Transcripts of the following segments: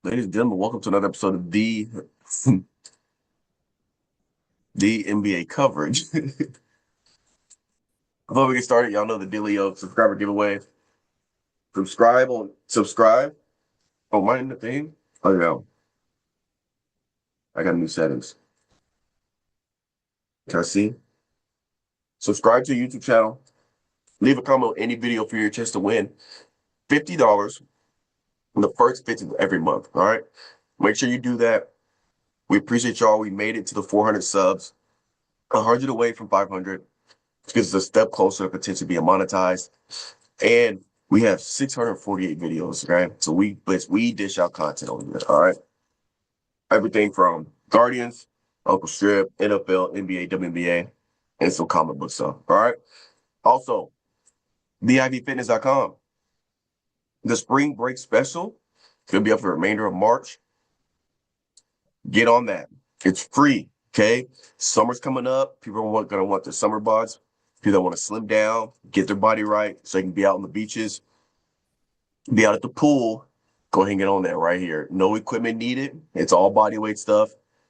Ladies and gentlemen, welcome to another episode of the NBA coverage. Before we get started, y'all know the dealio subscriber giveaway. Subscribe. Oh, mine the thing. Oh yeah, I got new settings. Can I see? Subscribe to the YouTube channel. Leave a comment on any video for your chance to win $50 in the first 50 of every month. All right, make sure you do that. We appreciate y'all. We made it to the 400 subs, 100 away from 500. Gets us a step closer to potentially being monetized. And we have 648 videos, okay? So we dish out content on here, all right? Everything from Guardians, Uncle Strib, NFL, NBA, WNBA, and some comic book stuff, all right? Also, theivfitness.com. The spring break special could be up for the remainder of March. Get on that. It's free, okay? Summer's coming up. People are going to want their summer bods. People that want to slim down, get their body right so they can be out on the beaches, be out at the pool. Go ahead and get on that right here. No equipment needed. It's all body weight stuff.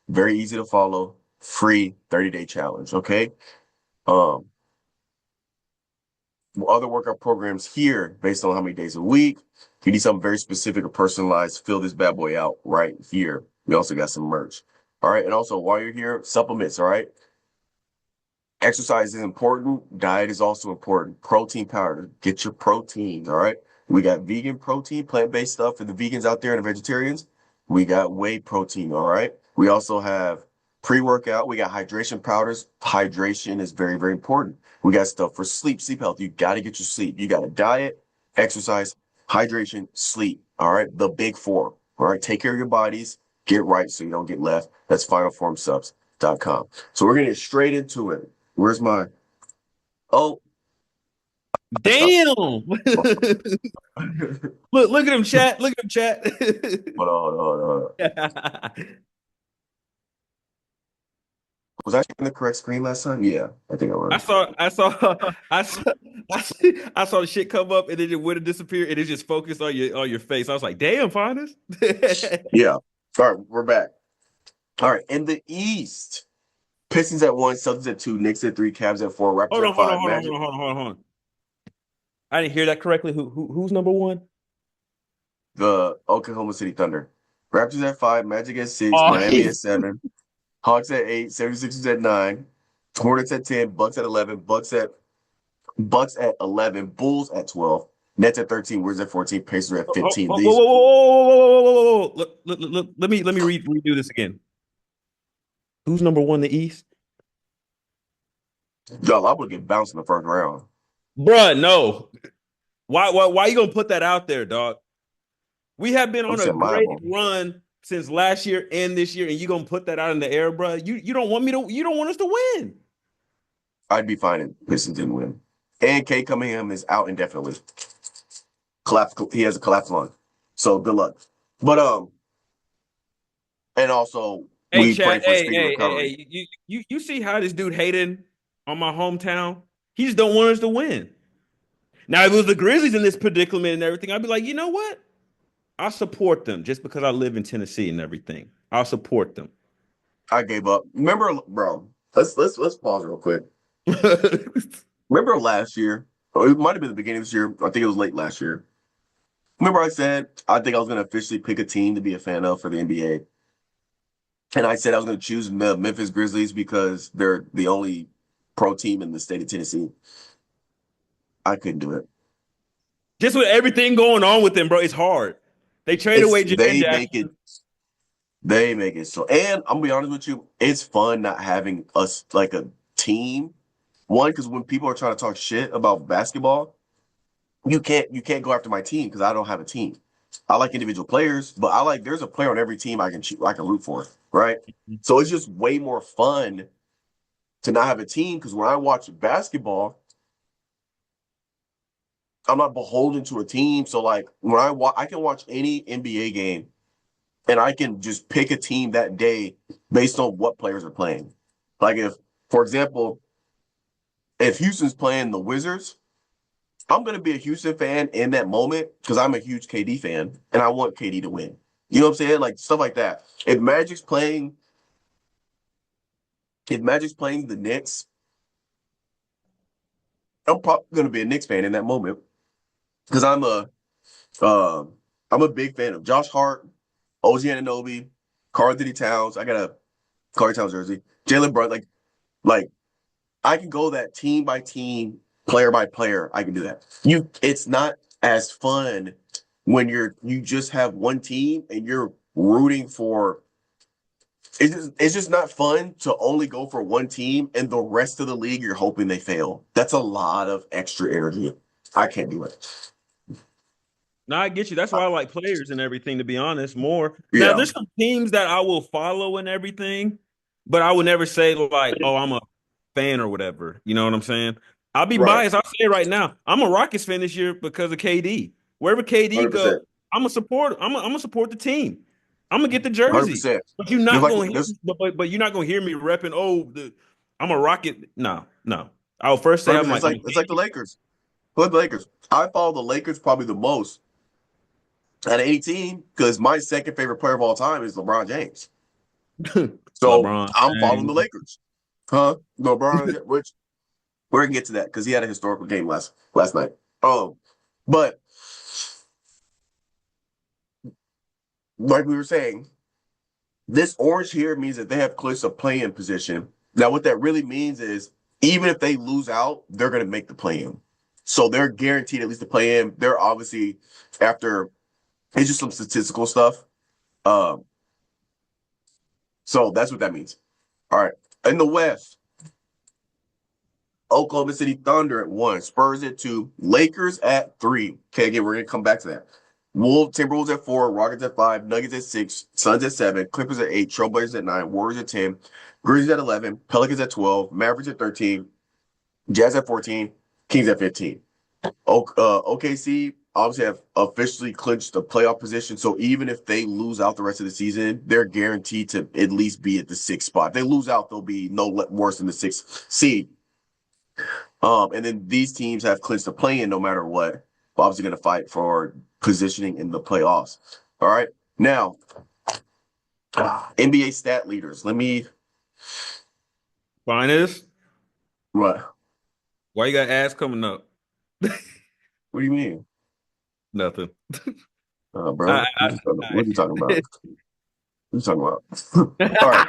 Very easy to follow. Free 30-day challenge, okay? Um, Other workout programs here based on how many days a week. If you need something very specific or personalized, fill this bad boy out right here. We also got some merch. All right. And also, while you're here, supplements. All right. Exercise is important. Diet is also important. Protein powder. Get your protein. All right. We got vegan protein, plant-based stuff for the vegans out there and the vegetarians. We got whey protein. All right. We also have pre-workout. We got hydration powders. Hydration is very, very important. We got stuff for sleep health. You got to get your sleep. You got a diet, exercise, hydration, sleep. All right. The big four. All right. Take care of your bodies. Get right so you don't get left. That's finalformsubs.com. So we're going to get straight into it. Where's my? Oh, stop. Damn! Look at him, chat. Look at him, chat. Hold on. Was I in the correct screen last time? Yeah, I think I I was. saw, I saw, I saw, I saw the shit come up and then it would have disappeared and it just focused on your face. I was like, damn, Finest. Yeah. All right, we're back. All right, in the East, Pistons at one, Celtics at two, Knicks at three, Cavs at four, Raptors Hold at on, hold on, five, hold on, Magic. hold on, hold on, hold on, hold on. I didn't hear that correctly. Who's number one? The Oklahoma City Thunder. Raptors at five, Magic at six, Oh, Miami at seven, Hawks at eight, 76ers at nine, Hornets at 10, Bucks at 11, Bucks at 11, Bulls at 12, Nets at 13, Wizards at 14, Pacers at whoa, 15. whoa, whoa, These, whoa, whoa, whoa, whoa, whoa. Let me redo this again. Who's number one in the East? y'all, I would get bounced in the first round. Bruh, no. Why you gonna put that out there, dog? We have been I'm on a saying my great ball. run since last year and this year, and you gonna put that out in the air, bro? You don't want me to. You don't want us to win. I'd be fine if Pistons didn't win. And K Cunningham is out indefinitely. Collapse. He has a collapsed lung. So good luck. But and also Hey, we pray chat. for a Hey, speedy hey, hey, recovery. hey. You see how this dude hating on my hometown? He just don't want us to win. Now, if it was the Grizzlies in this predicament and everything, I'd be like, you know what? I'll support them just because I live in Tennessee and everything. I'll support them. I gave up. Remember, bro. Let's pause real quick. Remember last year? Or it might have been the beginning of this year. I think it was late last year. Remember I said I think I was going to officially pick a team to be a fan of for the NBA, and I said I was going to choose the Memphis Grizzlies because they're the only pro team in the state of Tennessee. I couldn't do it. Just with everything going on with them, bro, it's hard. They trade It's away Jaren Jackson. they make it so. And I'm gonna be honest with you, it's fun not having us like a team. One, because when people are trying to talk shit about basketball, you can't go after my team because I don't have a team. I like individual players, but I like there's a player on every team I can root for, right? So it's just way more fun to not have a team because when I watch basketball, I'm not beholden to a team. So like when I can watch any NBA game and I can just pick a team that day based on what players are playing. Like if, for example, if Houston's playing the Wizards, I'm going to be a Houston fan in that moment because I'm a huge KD fan and I want KD to win. You know what I'm saying? Like stuff like that. If Magic's playing the Knicks, I'm probably gonna be a Knicks fan in that moment because uh, I'm a big fan of Josh Hart, OG Anunoby, Karl Anthony Towns. I got a Karl Towns jersey. Jalen Brunson. Like I can go that team by team, player by player. I can do that. It's not as fun when you just have one team and you're rooting for. It's just not fun to only go for one team and the rest of the league you're hoping they fail. That's a lot of extra energy. I can't do it. No, I get you. That's why I like players and everything, to be honest, more. Now, Yeah, there's some teams that I will follow and everything, but I would never say like, oh, I'm a fan or whatever. You know what I'm saying? I'll be right. biased. I'll say it right now. I'm a Rockets fan this year because of KD. Wherever KD go, 100%. I'm gonna support. I'm gonna support the team. I'm gonna get the jersey. 100%. But you're Just not like gonna hear, this, but you're not gonna hear me repping. Oh, I'm a Rocket. No, no. I'll first say 100%. It's like the Lakers. Look at the Lakers. I follow the Lakers probably the most at 18 because my second favorite player of all time is LeBron James. So LeBron I'm following the James. Lakers. Huh? LeBron, which we're gonna get to that because he had a historical game last night. But like we were saying, this orange here means that they have clinched a play-in position. Now, what that really means is even if they lose out, they're gonna make the play-in. So they're guaranteed at least to play in. They're obviously after it's just some statistical stuff. Um, so that's what that means. All right. In the West, Oklahoma City Thunder at 1, Spurs at 2, Lakers at 3. Okay, again, we're gonna come back to that. Timberwolves at 4, Rockets at 5, Nuggets at 6, Suns at 7, Clippers at 8, Trailblazers at 9, Warriors at 10, Grizzlies at 11, Pelicans at 12, Mavericks at 13, Jazz at 14, Kings at 15. OKC obviously have officially clinched the playoff position. So even if they lose out the rest of the season, they're guaranteed to at least be at the sixth spot. If they lose out, they'll be no worse than the sixth seed. And then these teams have clinched the play-in no matter what. Obviously going to fight for positioning in the playoffs. All right. Now, NBA stat leaders. Let me. Finest. What? Why you got ass coming up? What do you mean, Nothing. bro? I, I, What are you talking about? I, What are you talking about? All right.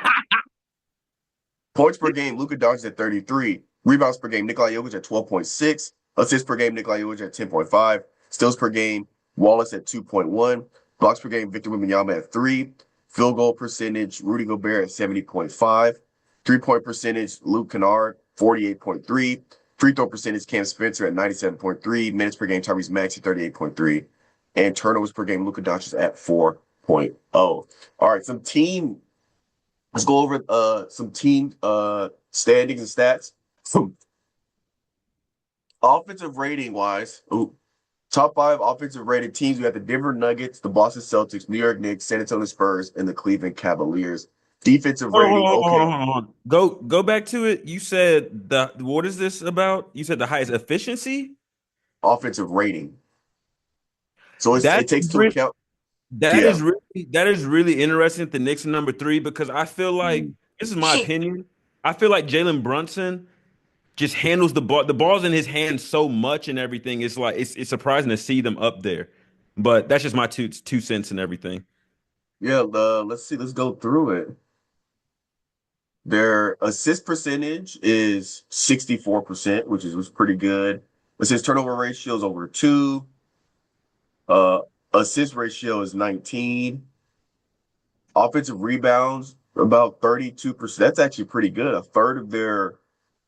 Points per game, Luka Doncic at 33. Rebounds per game, Nikola Jokic at 12.6. Assists per game, Nikola Jokic at 10.5. Steals per game, Wallace at 2.1. Blocks per game, Victor Wembanyama at 3. Field goal percentage, Rudy Gobert at 70.5. 3-point percentage, Luke Kennard, 48.3. Free throw percentage, Cam Spencer at 97.3. Minutes per game, Tyrese Maxey, 38.3. And turnovers per game, Luka Doncic at 4.0. All right, let's go over some team standings and stats. Offensive rating wise, top 5 offensive rated teams. We have the Denver Nuggets, the Boston Celtics, New York Knicks, San Antonio Spurs, and the Cleveland Cavaliers. Defensive hold on, rating, hold on, hold okay. on, hold on. Go back to it. You said what is this about? You said the highest efficiency? Offensive rating. So That it takes into account, that yeah. is really interesting. The Knicks are number 3 because I feel like Mhm. this is my opinion. I feel like Jalen Brunson just handles the ball. The ball's in his hands so much and everything. It's like it's surprising to see them up there. But that's just my two cents and everything. Yeah, let's see, let's go through it. Their assist percentage is 64%, which was pretty good. Assist turnover ratio is over 2. Uh, assist ratio is 19. Offensive rebounds, about 32%. That's actually pretty good. A third of their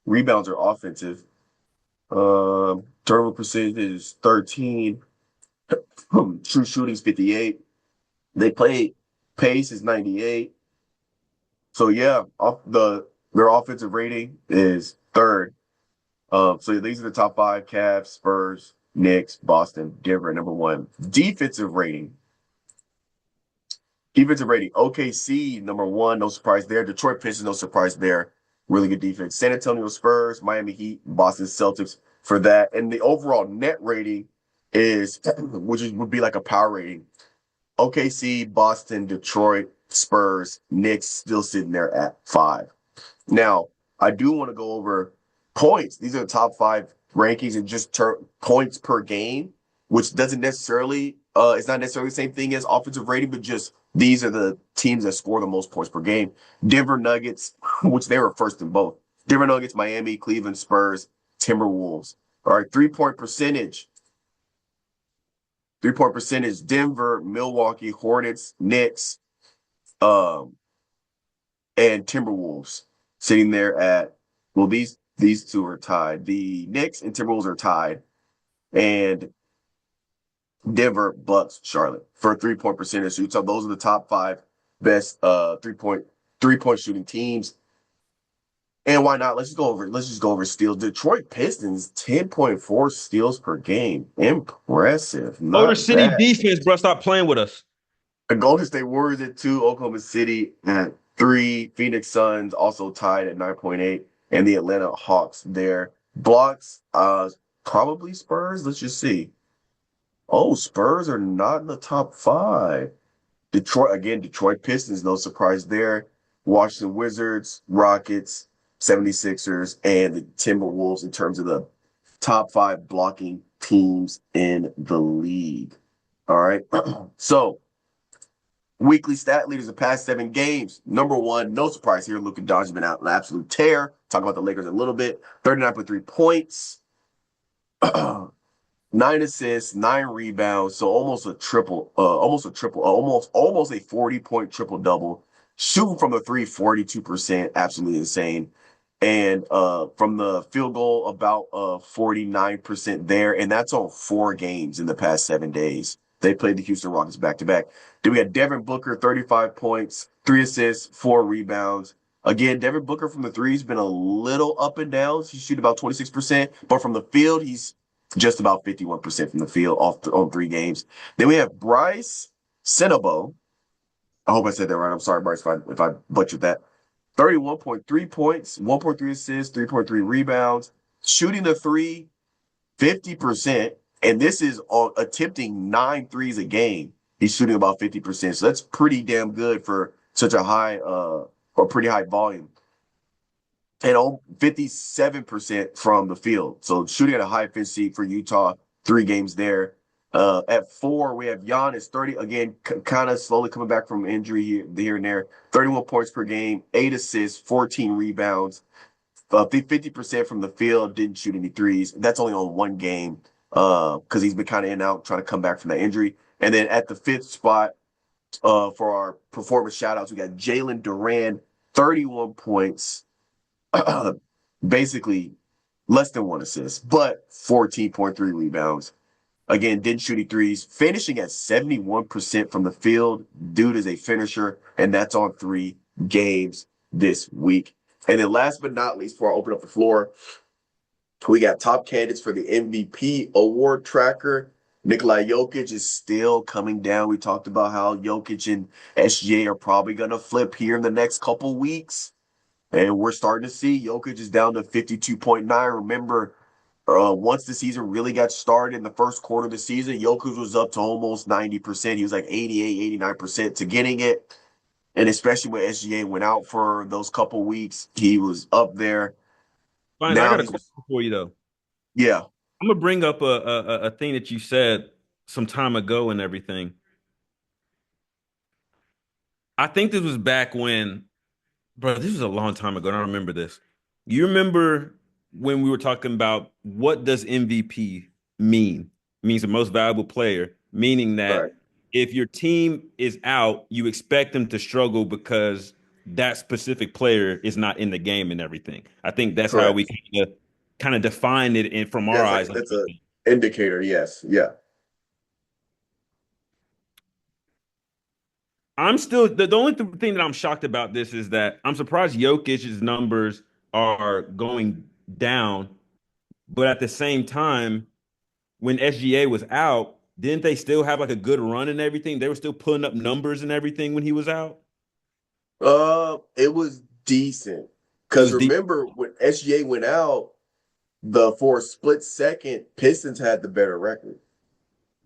rebounds are offensive. Turnover percentage is 13. True shooting is 58. They play pace is 98. So yeah, their offensive rating is third. So these are the top 5: Cavs, Spurs, Knicks, Boston, Denver, number 1. Defensive rating, OKC, number 1, no surprise there. Detroit Pistons, no surprise there. Really good defense. San Antonio Spurs, Miami Heat, Boston Celtics for that. And the overall net rating is, would be like a power rating. OKC, Boston, Detroit, Spurs, Knicks still sitting there at 5. Now, I do want to go over points. These are the top 5 rankings and just points per game, which doesn't necessarily it's not necessarily the same thing as offensive rating, but just these are the teams that score the most points per game. Denver Nuggets, which they were first in both. Denver Nuggets, Miami, Cleveland, Spurs, Timberwolves. All right, 3-point percentage. 3-point percentage, Denver, Milwaukee, Hornets, Knicks, um, and Timberwolves sitting there at, well, these two are tied. The Knicks and Timberwolves are tied, and Denver, Bucks, Charlotte for 3-point percentage. So those are the top 5 best 3-point shooting teams. And why not? Let's just go over steals. Detroit Pistons, 10.4 steals per game. Impressive. Motor Not City bad. defense, bro. Stop playing with us. The Golden State Warriors at 2, Oklahoma City at 3, Phoenix Suns also tied at 9.8, and the Atlanta Hawks there. Blocks, probably Spurs. Let's just see. Oh, Spurs are not in the top 5. Detroit Pistons, no surprise there. Washington Wizards, Rockets, 76ers, and the Timberwolves in terms of the top 5 blocking teams in the league. All right. So, weekly stat leaders the past 7 games. Number 1, no surprise here. Luka Doncic has been out an absolute tear. Talk about the Lakers a little bit. 39.3 points. 9 assists, 9 rebounds, so almost a 40-point triple double. Shooting from the three, 42%, absolutely insane. And from the field goal, about 49% there, and that's on 4 games in the past 7 days. They played the Houston Rockets back to back. Then we had Devin Booker, 35 points, 3 assists, 4 rebounds. Again, Devin Booker from the three's been a little up and down. He's shooting about 26%, but from the field, he's just about 51% from the field on 3 games. Then we have Bryce Senabo. I hope I said that right. I'm sorry, Bryce, if I butchered that. 31.3 points, 1.3 assists, 3.3 rebounds, shooting the three, 50%. And this is on attempting 9 threes a game. He's shooting about 50%. So that's pretty damn good for such a high or pretty high volume. And 57% from the field. So shooting at a high efficiency for Utah, 3 games there. At 4, we have Giannis, 30, again, kind of slowly coming back from injury here and there. 31 points per game, 8 assists, 14 rebounds, 50% from the field, didn't shoot any threes. That's only on 1 game because he's been kind of in and out trying to come back from that injury. And then at the 5th spot for our performance shout-outs, we got Jalen Duran, 31 points, basically less than 1 assist, but 14.3 rebounds. Again, didn't shoot any threes, finishing at 71% from the field. Dude is a finisher, and that's on 3 games this week. And then last but not least, before I open up the floor, we got top candidates for the MVP award tracker. Nikola Jokic is still coming down. We talked about how Jokic and SGA are probably going to flip here in the next couple weeks. And we're starting to see Jokic is down to 52.9. Remember, once the season really got started in the first quarter of the season, Jokic was up to almost 90%. He was like 88, 89% to getting it. And especially when SGA went out for those couple weeks, he was up there. Fine, I Now got a he's, question for you though. yeah. I'm gonna bring up a thing that you said some time ago and everything. I think this was back when, bro, this was a long time ago. And I don't remember this. You remember when we were talking about what does MVP mean? It means the most valuable player, meaning Right. that if your team is out, you expect them to struggle because that specific player is not in the game and everything. I think that's how we Correct. kind of define it in from Yeah, our it's eyes like and that's a everything. indicator. Yes. Yeah. I'm still the only thing that I'm shocked about this is that I'm surprised Jokic's numbers are going down, but at the same time, when SGA was out, didn't they still have like a good run and everything? They were still putting up numbers and everything when he was out. It was decent It because was deep. remember when SGA went out, the for a split second, Pistons had the better record.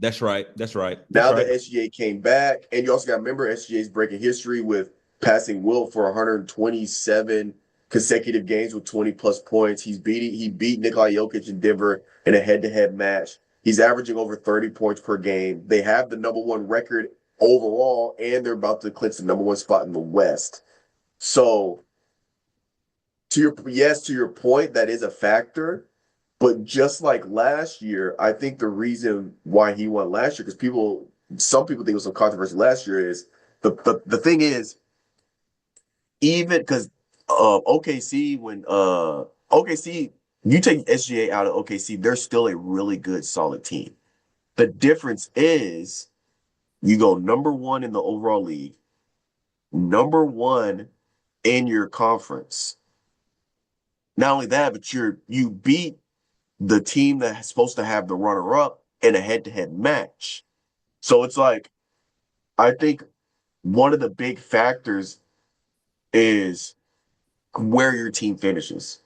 That's right. That's right. That's Now right. the SGA came back, and you also got to remember SGA's breaking history with passing Wilt for 127 consecutive games with 20 plus points. He beat Nikola Jokic in Denver in a head-to-head match. He's averaging over 30 points per game. They have the number one record overall, and they're about to clinch the number one spot in the West. So to your point, that is a factor. But just like last year, I think the reason why he won last year, because some people think it was some controversy last year, is the thing is, even because OKC, when OKC, you take SGA out of OKC, they're still a really good, solid team. The difference is you go number one in the overall league, number one in your conference. Not only that, but you beat the team that's supposed to have the runner up in a head to head match. So it's like, I think one of the big factors is where your team finishes.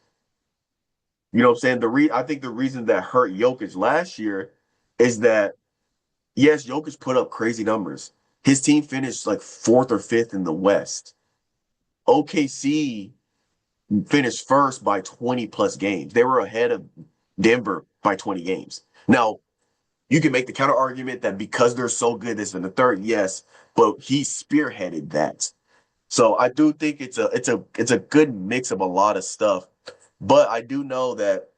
You know what I'm saying? I think the reason that hurt Jokic last year is that yes, Jokic put up crazy numbers. His team finished like fourth or fifth in the West. OKC finished first by 20 plus games. They were ahead of Denver by 20 games. Now, you can make the counter argument that because they're so good, this in the third, yes, but he spearheaded that. So I do think it's a good mix of a lot of stuff. But I do know that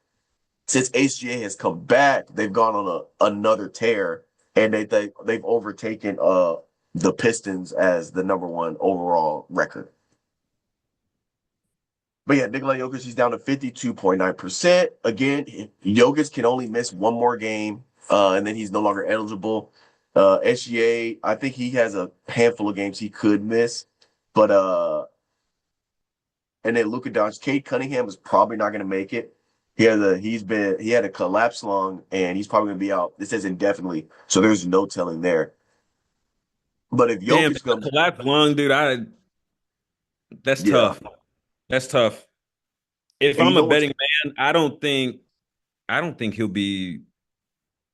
since HGA has come back, they've gone on another tear, and they've overtaken the Pistons as the number one overall record. But yeah, Nikola Jokic, he's down to 52.9%. Again, Jokic can only miss one more game, and then he's no longer eligible. SGA, I think he has a handful of games he could miss. But and then Luka Doncic, Cade Cunningham is probably not going to make it. He had a collapse lung, and he's probably going to be out. It says indefinitely, so there's no telling there. But if Damn, Jokic the comes, collapsed lung, dude. That's yeah, tough. That's tough. If and you I'm a know what's betting man, I don't think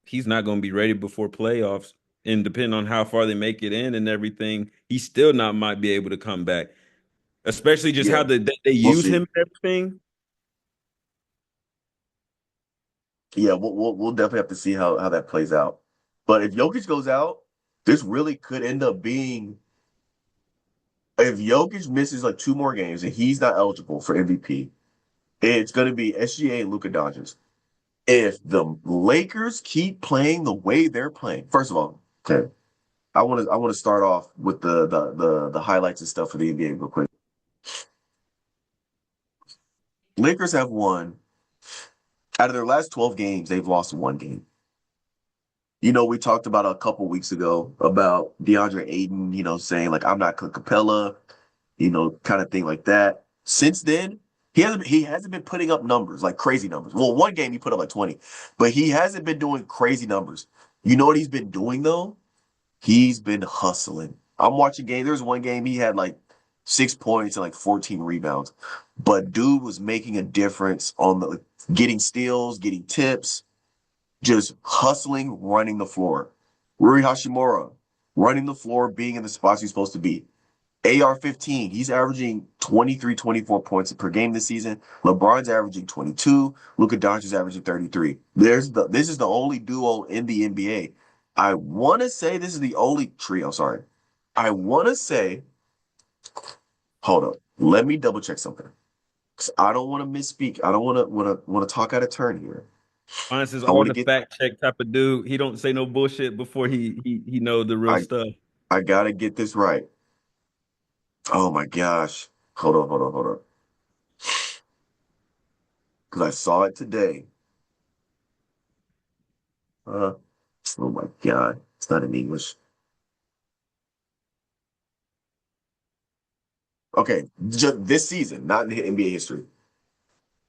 he's not going to be ready before playoffs. And depending on how far they make it in and everything, he still not might be able to come back. Especially just yeah, how they we'll use see. him and everything. Yeah, we'll definitely have to see how that plays out. But if Jokic goes out, this really could end up being if Jokic misses like two more games and he's not eligible for MVP, it's going to be SGA and Luka Doncic. If the Lakers keep playing the way they're playing, first of all, okay, I want to start off with the highlights and stuff for the NBA real quick. Lakers have won out of their last 12 games, they've lost one game. You know, we talked about a couple weeks ago about DeAndre Ayton, saying like I'm not Clint Capella, kind of thing like that. Since then, he hasn't been putting up numbers like crazy numbers. Well, one game he put up like 20, but he hasn't been doing crazy numbers. You know what he's been doing though? He's been hustling. I'm watching game. There's one game he had like 6 points and like 14 rebounds, but dude was making a difference on the getting steals, getting tips, just hustling, running the floor. Rui Hashimura running the floor, being in the spots he's supposed to be. AR-15, he's averaging 23, 24 points per game this season. LeBron's averaging 22. Luka Doncic is averaging 33. This is the only duo in the NBA. I want to say this is the only trio. Sorry. I want to say, hold up. Let me double check something. 'Cause I don't want to misspeak. I don't want to talk out of turn here. Honest is I all want to the get fact check type of dude. He don't say no bullshit before he know the real I stuff. I gotta get this right. Oh my gosh. Hold on. Because I saw it today. Uh, oh my God. It's not in English. Okay, just this season, not in the NBA history.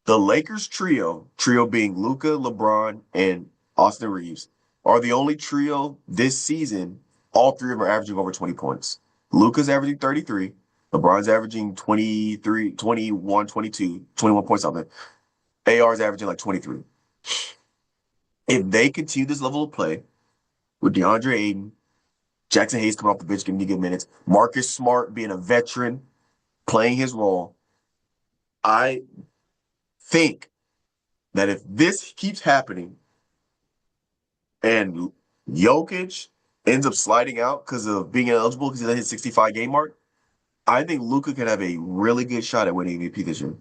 The Lakers trio being Luka, LeBron, and Austin Reeves, are the only trio this season. All three of them are averaging over 20 points. Luka's averaging 33. LeBron's averaging 23, 21, 22, 21 points something. AR's averaging like 23. If they continue this level of play, with DeAndre Ayton, Jackson Hayes coming off the bench, giving you good minutes, Marcus Smart being a veteran, playing his role. I think that if this keeps happening and Jokic ends up sliding out because of being ineligible because of his 65 game mark, I think Luka could have a really good shot at winning MVP this year.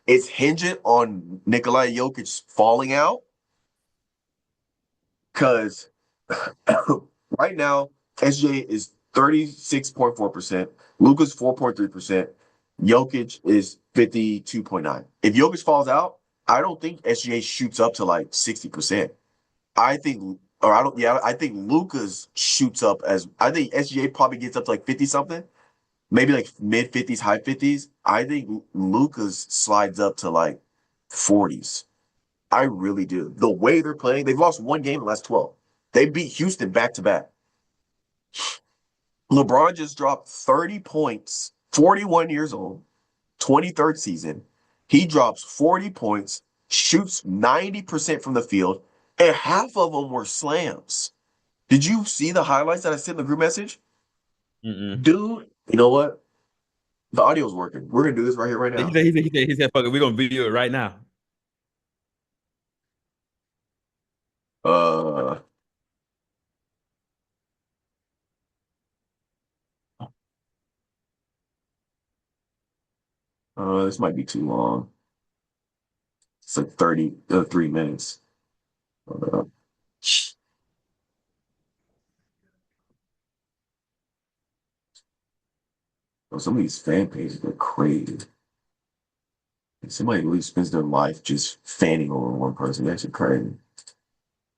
It's hinging on Nikola Jokic falling out because right now SJ is 36.4%, Luka's 4.3%, Jokic is 52.9. If Jokic falls out, I don't think SGA shoots up to like 60%. I think, or I don't, yeah, I think Luka's shoots up as, I think SGA probably gets up to like 50 something, maybe like mid 50s, high 50s. I think Luka's slides up to like 40s. I really do. The way they're playing, they've lost one game in the last 12. They beat Houston back to back. LeBron just dropped 30 points, 41 years old, 23rd season. He drops 40 points, shoots 90% from the field, and half of them were slams. Did you see the highlights that I sent in the group message? Mm-mm. Dude, you know what? The audio's working. We're gonna do this right here, right He now. said, he said, he said, he said, fuck it, we're gonna video it right now. Uh, this might be too long. It's like 3 minutes. Uh, some of these fan pages are crazy. Somebody really spends their life just fanning over one person. That's crazy.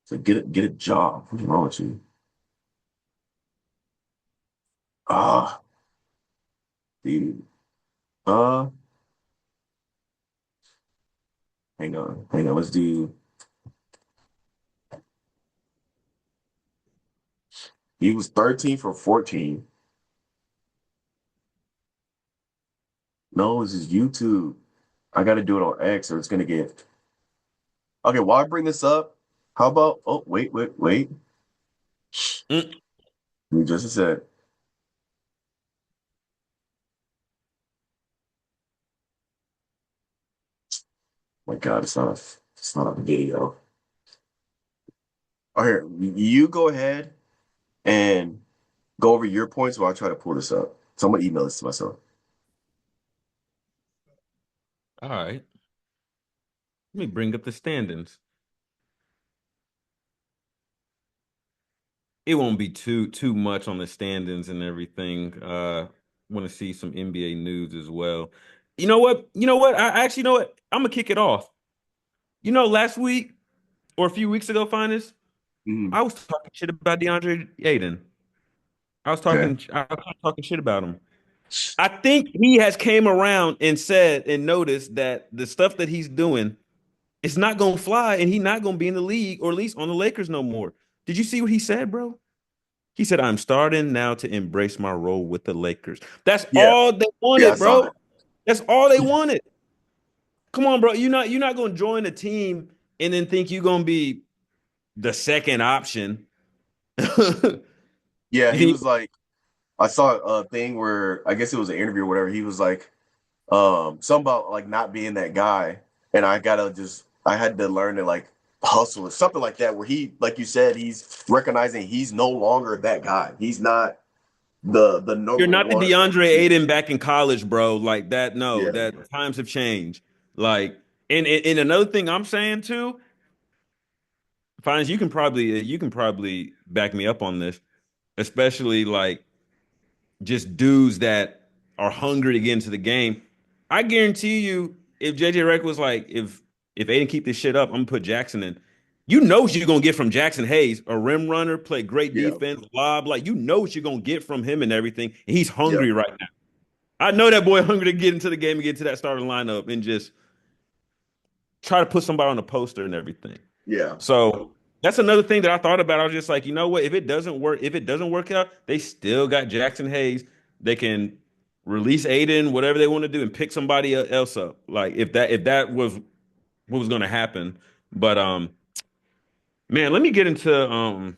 So get a job. What's wrong with you? Ah, dude. Uh, hang on. Let's do. He was 13 for 14. No, this is YouTube. I got to do it on X or it's gonna get. Okay, while I bring this up, how about? Oh, wait. Mm. Give me just a sec. My God, it's not a video. Oh, here, you go ahead and go over your points while I try to pull this up. So I'm gonna email this to myself. All right. Let me bring up the standings. It won't be too much on the standings and everything. Want to see some NBA news as well. You know what? You know what? I actually know what. I'm gonna kick it off. You know, last week or a few weeks ago, finest, Mhm. I was talking shit about DeAndre Ayton. Okay. I was talking shit about him. I think he has came around and said and noticed that the stuff that he's doing is not gonna fly, and he's not gonna be in the league or at least on the Lakers no more. Did you see what he said, bro? He said, "I'm starting now to embrace my role with the Lakers." That's Yeah, all they yeah, I wanted, saw bro. that. That's all they wanted. Come on, bro. You're not gonna join a team and then think you're gonna be the second option. Yeah, You he think was like, I saw a thing where I guess it was an interview or whatever. He was like, something about like not being that guy, and I had to learn to like hustle or something like that. Where he, like you said, he's recognizing he's no longer that guy. He's not the you're number not the one. DeAndre Ayton back in college, bro? Like that? No, Yeah, that times have changed. Like, and another thing I'm saying too, Finance, you can probably back me up on this, especially like just dudes that are hungry to get into the game. I guarantee you, if JJ Redick was like, if Aiden keep this shit up, I'm gonna put Jackson in. You know what you're gonna get from Jackson Hayes, a rim runner, play great yeah, defense, lob. Like you know what you're gonna get from him and everything. And he's yeah, hungry right now. I know that boy hungry to get into the game and get to that starting lineup and just try to put somebody on the poster and everything. yeah, So that's another thing that I thought about. I was just like, you know what? If it doesn't work out, they still got Jackson Hayes. They can release Aiden, whatever they want to do, and pick somebody else up. Like if that was what was going to happen. But man, let me get into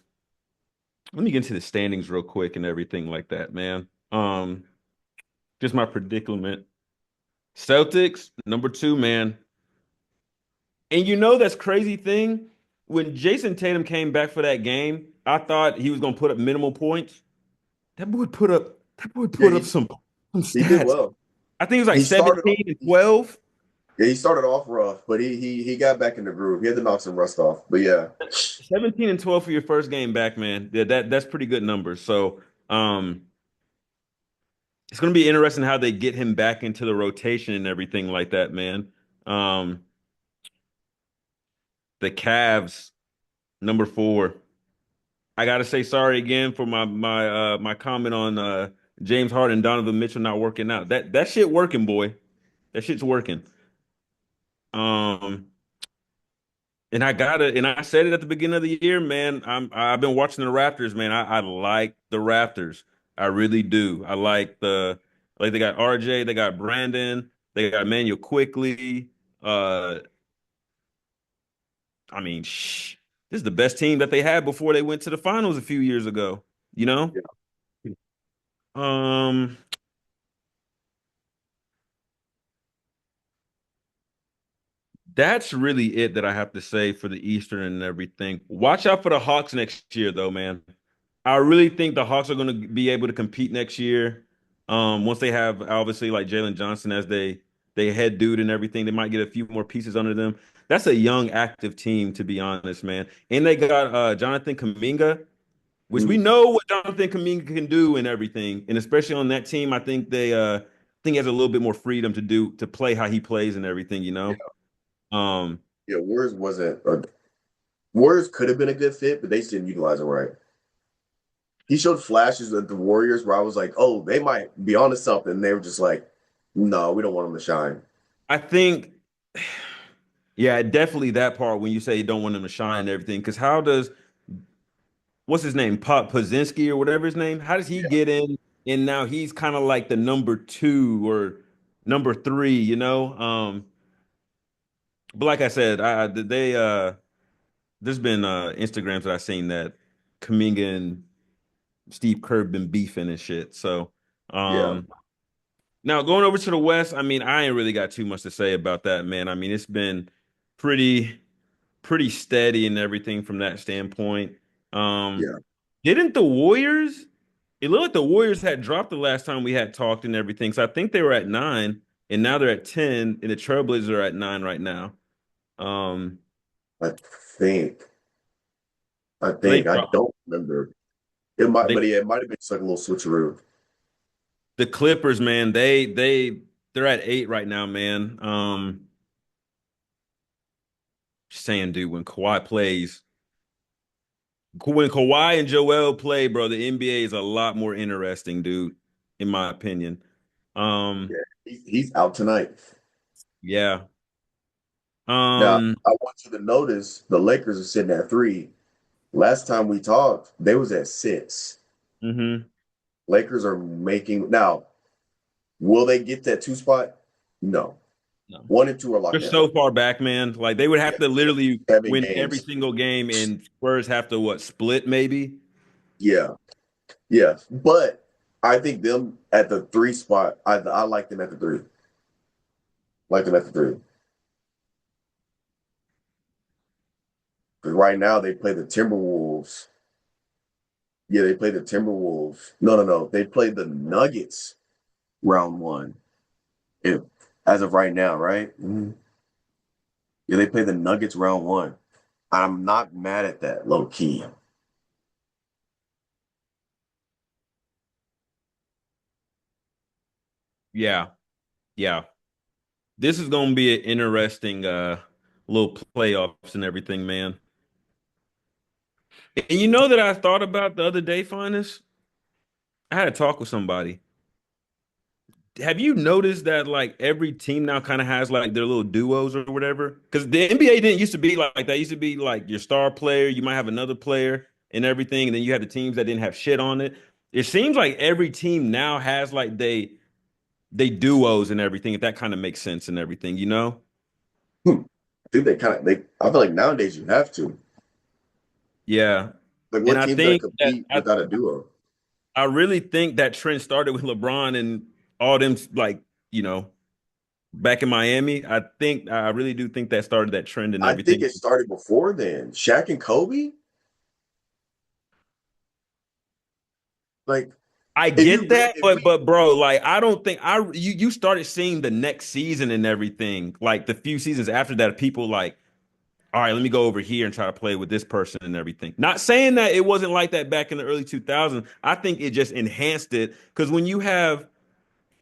Let me get into the standings real quick and everything like that, man. Just my predicament. Celtics, number two, man. And you know that's crazy thing. When Jason Tatum came back for that game, I thought he was gonna put up minimal points. That boy put up some He did stats. well. I think it was like He started 17 off. and 12. Yeah, he started off rough, but he got back in the groove. He had to knock some rust off. But yeah, 17 and 12 for your first game back, man. Yeah, that's pretty good numbers. So it's gonna be interesting how they get him back into the rotation and everything like that, man. Um, the Cavs, number four. I gotta say sorry again for my comment on James Harden and Donovan Mitchell not working out. That shit working, boy. That shit's working. Um, and I said it at the beginning of the year, man. I've been watching the Raptors, man. I like the Raptors. I really do. They got RJ, they got Brandon, they got Manuel quickly. Uh, I mean, this is the best team that they had before they went to the finals a few years ago. You know? yeah, Um, that's really it that I have to say for the Eastern and everything. Watch out for the Hawks next year, though, man. I really think the Hawks are going to be able to compete next year. Once they have obviously like Jalen Johnson as they head dude and everything, they might get a few more pieces under them. That's a young, active team, to be honest, man. And they got Jonathan Kuminga, which we mm, know what Jonathan Kuminga can do and everything. And especially on that team, I think he has a little bit more freedom to play how he plays and everything, you know. yeah, Um, yeah. Warriors wasn't. Warriors could have been a good fit, but they just didn't utilize it right. He showed flashes of the Warriors where I was like, oh, they might be onto something. And they were just like, no, we don't want them to shine. I think, yeah, definitely that part when you say you don't want him to shine and everything. Because how does what's his name, Pop Pazinski or whatever his name? How does he Yeah, get in? And now he's kind of like the number two or number three, you know? But like I said, there's been Instagrams that I've seen that Kaminga and Steve Kerr been beefing and shit. So yeah, now going over to the West, I mean, I ain't really got too much to say about that, man. I mean, it's been pretty pretty steady and everything from that standpoint. Um, yeah. didn't the Warriors? It looked like the Warriors had dropped the last time we had talked and everything. So I think they were at nine, and now they're at 10, and the Trailblazers are at nine right now. Um, I think, I so they think, I dropped. don't remember. It might, They but yeah, it might have been just like a little switcheroo. the Clippers, man. They're at eight right now, man. Just saying, dude, when Kawhi and Joel play, bro, the NBA is a lot more interesting, dude, in my opinion. Yeah, Um, he's out tonight. yeah. Now, Um, I want you to notice the Lakers are sitting at three. Last time we talked, they was at six. mhm. Lakers are making now. Will they get that two spot? No. No. One and two are They're locked down. so far back, man. Like they would Yeah, have to literally 7 win every games. single game, and Spurs have to what split maybe. Yeah, yeah. But I think them at the three spot. I like them at the three. Like them at the three. Because right now they play the Timberwolves. Yeah, they play the Timberwolves. No, no, no. They play the Nuggets round one. If as of right now, right? Mhm. Yeah, they play the Nuggets round one. I'm not mad at that, low key. Yeah, yeah. This is gonna be an interesting little playoffs and everything, man. And you know that I thought about the other day, Finest? I had a talk with somebody. Have you noticed that like every team now kind of has like their little duos or whatever? Because the NBA didn't used to be like that. It used to be like your star player, you might have another player and everything, and then you have the teams that didn't have shit on it. It seems like every team now has like they duos and everything, if that kind of makes sense and everything, you know? I think they kind of they. I feel like nowadays you have to. Yeah. Like And what I team's gonna think that compete without a duo? I really think that trend started with LeBron and all them, like, you know, back in Miami. I really do think that started that trend and I think everything. it started before then. Shaq and Kobe. Like I if you get really, that, if but we, bro, like I don't think you started seeing the next season and everything, like the few seasons after that, people like, all right, let me go over here and try to play with this person and everything. Not saying that it wasn't like that back in the early 2000s. I think it just enhanced it because when you have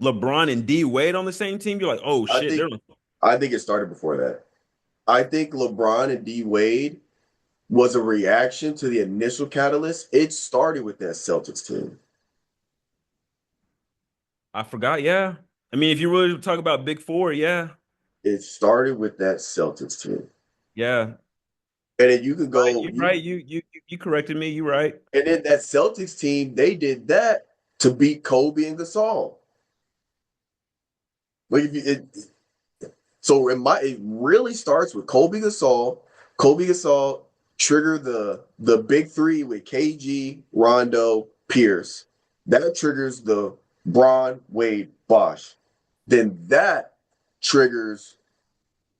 LeBron and D Wade on the same team, you're like, oh I shit, think, I think it started before that. I think LeBron and D Wade was a reaction to the initial catalyst. It started with that Celtics team. I forgot. Yeah, I mean, if you really talk about Big Four, yeah, It started with that Celtics team. yeah, And then you could right. go, You're right. You corrected me. You're right. and then that Celtics team, they did that to beat Kobe and Gasol. Like if you, so it really starts with Kobe Gasol. Kobe Gasol triggered the big three with KG, Rondo, Pierce. That triggers the Bron, Wade, Bosh. Then that triggers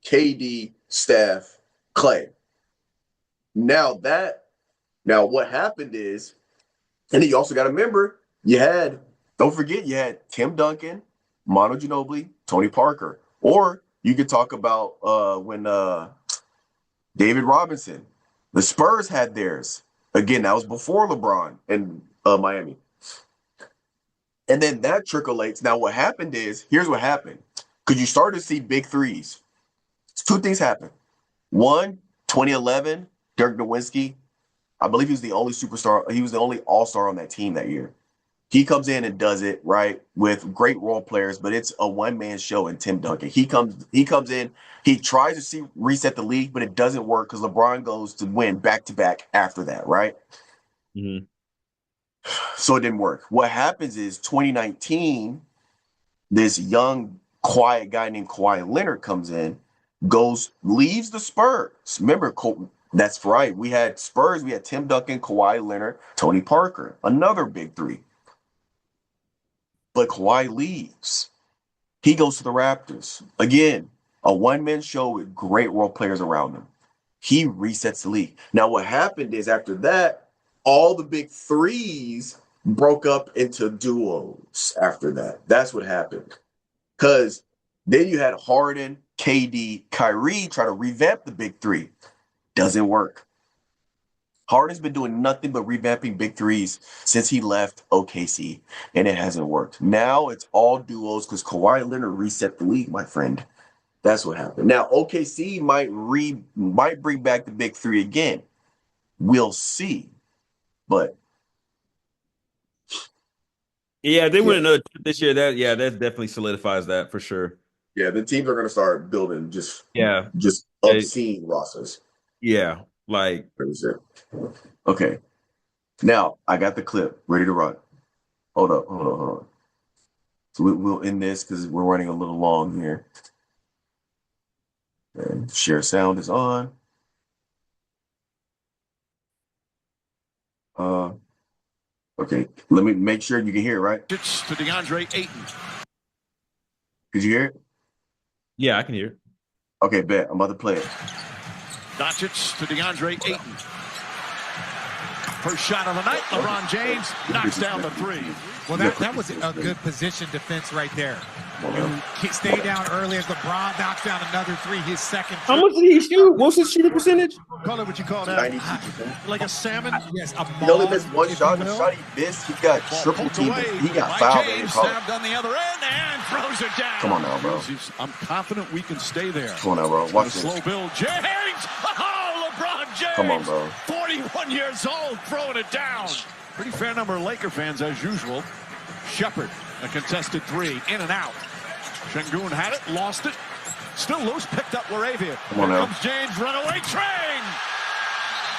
KD, Steph, Clay. Now that now what happened is, and then you also got to remember, don't forget you had Tim Duncan, Mono Ginobili, Tony Parker. Or you could talk about when David Robinson, the Spurs had theirs. Again, that was before LeBron and Miami. And then that trickles. Now, what happened is, here's what happened. Because you started to see big threes. Two things happened. One, 2011, Dirk Nowitzki. I believe he was the only superstar. He was the only all-star on that team that year. He comes in and does it right with great role players, but it's a one-man show in Tim Duncan. He comes in, he tries to reset the league, but it doesn't work because LeBron goes to win back-to-back after that, right? Mm-hmm. So it didn't work. What happens is 2019, this young, quiet guy named Kawhi Leonard comes in, leaves the Spurs. Remember, that's right. We had Spurs, we had Tim Duncan, Kawhi Leonard, Tony Parker, another big three. But Kawhi leaves. He goes to the Raptors. Again, a one-man show with great role players around him. He resets the league. Now, what happened is after that, all the big threes broke up into duos after that. That's what happened. Because then you had Harden, KD, Kyrie try to revamp the big three. Doesn't work. Harden's been doing nothing but revamping big threes since he left OKC, and it hasn't worked. Now it's all duos because Kawhi Leonard reset the league, my friend. That's what happened. Now OKC might bring back the big three again. We'll see, but Yeah, they yeah, win another trip this year. That definitely solidifies that for sure. yeah, the teams are going to start building Yeah, just yeah, obscene rosters. yeah. Like, Okay, now I got the clip ready to run. Hold up. So we'll end this because we're running a little long here. And share sound is on. Uh, okay, let me make sure you can hear it, right? It's to DeAndre Ayton. Could you hear it? yeah, I can hear it. Okay, bet. I'm about to play it. Doncic to DeAndre Ayton. First shot of the night. LeBron James knocks down the three. Well, that was a good position defense right there. You stay down early as LeBron knocks down another three, his second. How much did he shoot? What's his shooting percentage? Call it what you call that. 92%. Like a salmon. Yes, a He only maul, missed one if shot. you The will. shot he missed, he got triple Poked teamed. away He got by fouled. James, Call it. stabbed on the other end and throws it down. Come on now, bro. I'm confident we can stay there. Come on now, bro. Watch this. Slow build. James. Oh, LeBron James. Come on, bro. 41 years old, throwing it down. Pretty fair number of Laker fans as usual. Shepard, a contested three, in and out. Şengün had it, lost it. Still loose, picked up Laravia. Come on Here now. comes James, runaway train.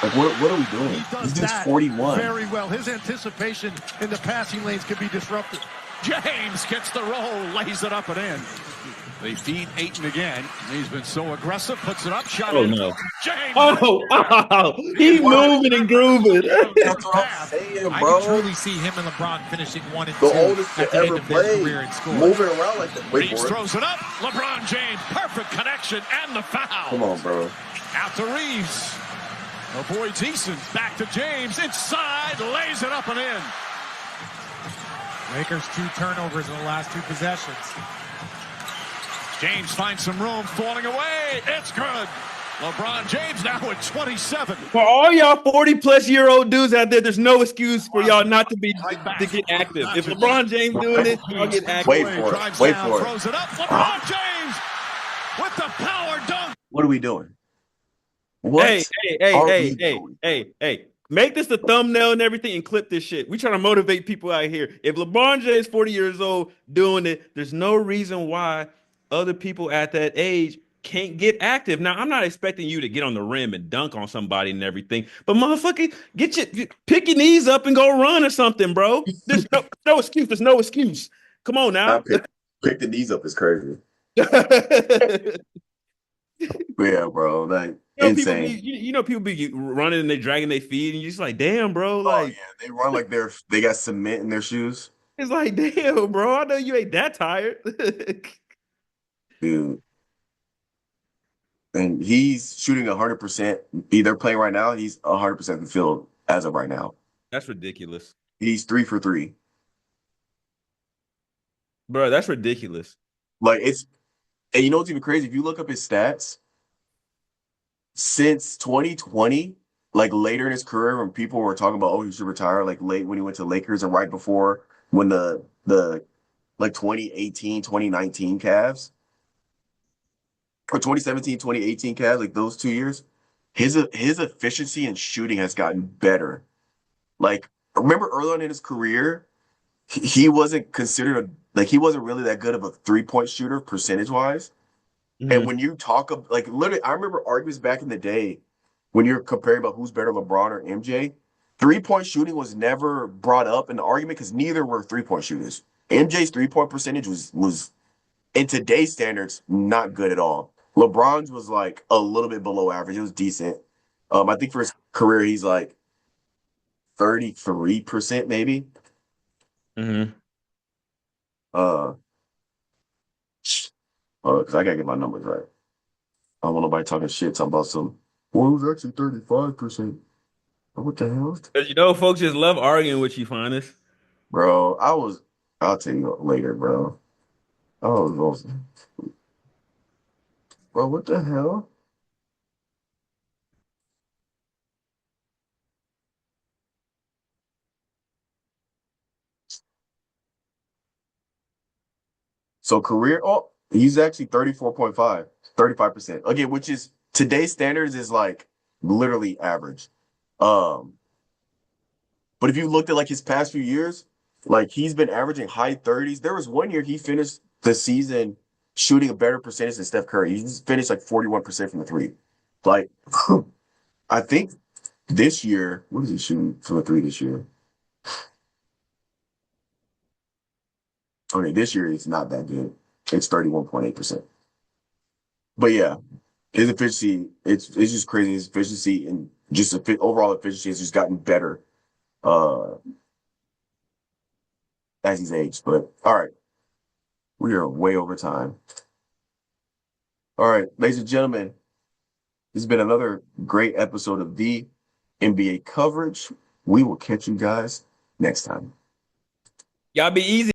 Like, what are we doing? He does He's just that 41. very well. His anticipation in the passing lanes can be disrupted. James gets the roll, lays it up and in. They feed Ayton again. He's been so aggressive, puts it up, shot Oh in. no. James. Oh, he's moving and grooving. That's what I'm saying, I bro. can truly see him and LeBron finishing 1 and 2 The oldest to at the end ever of their play, career in scoring. moving around like that. Wait Reeves for it. throws it up. LeBron James, perfect connection and the foul. Come on, bro. Out to Reeves. Avoids Eason. Back to James. Inside. Lays it up and in. Lakers 2 turnovers in the last 2 possessions. James finds some room. Falling away. It's good. LeBron James now at 27. For all y'all 40-plus-year-old dudes out there, there's no excuse for y'all not to get active. If LeBron James doing this, y'all get active. Wait for it. Drives Wait down, for it. throws it up. LeBron James with the power dunk. What are we doing? What are we doing? Hey. Make this the thumbnail and everything and clip this shit. We trying to motivate people out here. If LeBron James 40 years old doing it, there's no reason why other people at that age can't get active. Now, I'm not expecting you to get on the rim and dunk on somebody and everything, but motherfucker, pick your knees up and go run or something, bro. There's no excuse. There's no excuse. Come on now. Pick the knees up is crazy. Yeah, bro. Like insane. People be running and they dragging their feet, and you're just like, damn, bro. Oh Like, yeah, they run like they got cement in their shoes. it's like, damn, bro. I know you ain't that tired. Dude. And he's shooting 100%. They're playing right now. He's 100% from the field as of right now. That's ridiculous, He's 3 for 3. bro. That's ridiculous. Like and you know what's even crazy? If you look up his stats since 2020, like later in his career, when people were talking about, oh, he should retire, like late when he went to Lakers and right before when the like 2018, 2019 Cavs or 2017, 2018 Cavs, like those 2 years, his efficiency and shooting has gotten better. Like, remember early on in his career, he wasn't considered he wasn't really that good of a 3-point shooter percentage wise. Mhm. And when you talk of like literally, I remember arguments back in the day when you're comparing about who's better, LeBron or MJ. 3-point shooting was never brought up in the argument because neither were 3-point shooters. MJ's 3-point percentage was in today's standards not good at all. LeBron's was like a little bit below average. It was decent. I think for his career he's like 33% maybe. Mm-hmm. Because I gotta get my numbers right. I don't want nobody talking shit, talking about some. Well, it was actually 35%. What the hell? Because folks just love arguing with you, Finest. Bro, I'll tell you later, bro. Bro, what the hell? So career, he's actually 34.5, 35%. Again, which is today's standards is like literally average. But if you looked at like his past few years, like he's been averaging high 30s. There was 1 year he finished the season shooting a better percentage than Steph Curry. He finished like 41% from the three. Like, I think this year, what is he shooting from the three this year? Okay, this year it's not that good. It's 31.8%. But yeah, his efficiency, it's just crazy. His efficiency and just overall efficiency has just gotten better as he's aged. But all right, we are way over time. All right, ladies and gentlemen, this has been another great episode of the NBA coverage. We will catch you guys next time. Y'all be easy.